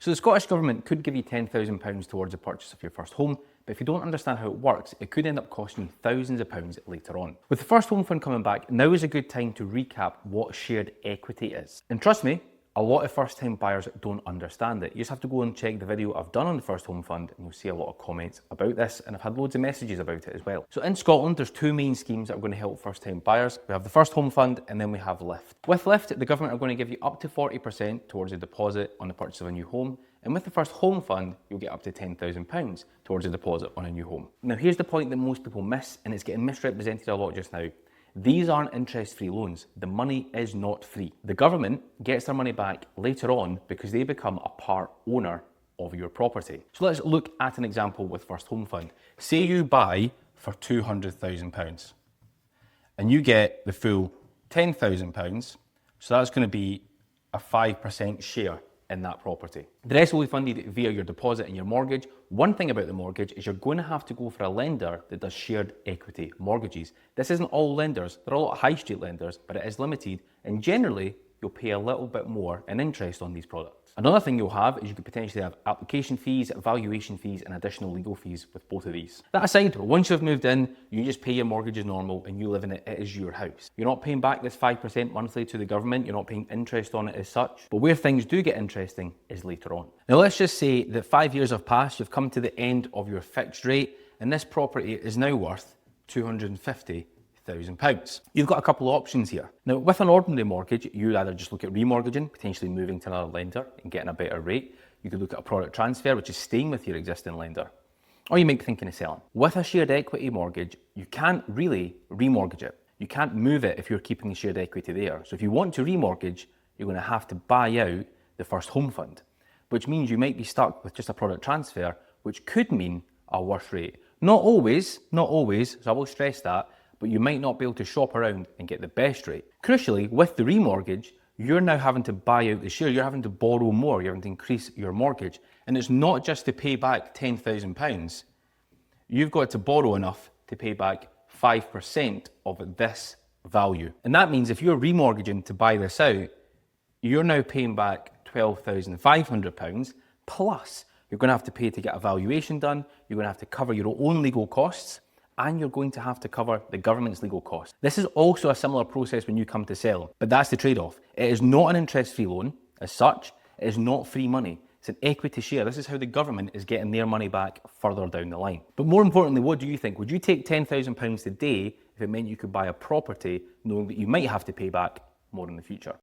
So the Scottish Government could give you £10,000 towards the purchase of your first home, but if you don't understand how it works, it could end up costing you thousands of pounds later on. With the first home fund coming back, now is a good time to recap what shared equity is. And trust me, a lot of first-time buyers don't understand it. You just have to go and check the video I've done on the first home fund and you'll see a lot of comments about this, and I've had loads of messages about it as well. So in Scotland, there's two main schemes that are going to help first-time buyers. We have the first home fund and then we have Lift. With Lift, the government are going to give you up to 40% towards a deposit on the purchase of a new home. And with the first home fund, you'll get up to £10,000 towards a deposit on a new home. Now here's the point that most people miss, and it's getting misrepresented a lot just now. These aren't interest-free loans. The money is not free. The government gets their money back later on because they become a part owner of your property. So let's look at an example with First Home Fund. Say you buy for £200,000 and you get the full £10,000, so that's going to be a 5% share in that property. The rest will be funded via your deposit and your mortgage. One thing about the mortgage is you're going to have to go for a lender that does shared equity mortgages. This isn't all lenders. There are a lot of high street lenders, but it is limited, and generally you'll pay a little bit more in interest on these products. Another thing you'll have is you could potentially have application fees, valuation fees, and additional legal fees with both of these. That aside, once you've moved in, you just pay your mortgage as normal and you live in it. It is your house. You're not paying back this 5% monthly to the government. You're not paying interest on it as such. But where things do get interesting is later on. Now let's just say that 5 years have passed, you've come to the end of your fixed rate, and this property is now worth £250,000. You've got a couple of options here. Now, with an ordinary mortgage, you'd either just look at remortgaging, potentially moving to another lender and getting a better rate. You could look at a product transfer, which is staying with your existing lender. Or you might be thinking of selling. With a shared equity mortgage, you can't really remortgage it. You can't move it if you're keeping the shared equity there. So if you want to remortgage, you're going to have to buy out the first home fund, which means you might be stuck with just a product transfer, which could mean a worse rate. Not always, so I will stress that, but you might not be able to shop around and get the best rate. Crucially, with the remortgage, you're now having to buy out the share, you're having to borrow more, you're having to increase your mortgage. And it's not just to pay back £10,000, you've got to borrow enough to pay back 5% of this value. And that means if you're remortgaging to buy this out, you're now paying back £12,500, plus you're going to have to pay to get a valuation done, you're going to have to cover your own legal costs, and you're going to have to cover the government's legal costs. This is also a similar process when you come to sell, but that's the trade-off. It is not an interest-free loan as such. It is not free money. It's an equity share. This is how the government is getting their money back further down the line. But more importantly, what do you think? Would you take £10,000 today if it meant you could buy a property knowing that you might have to pay back more in the future?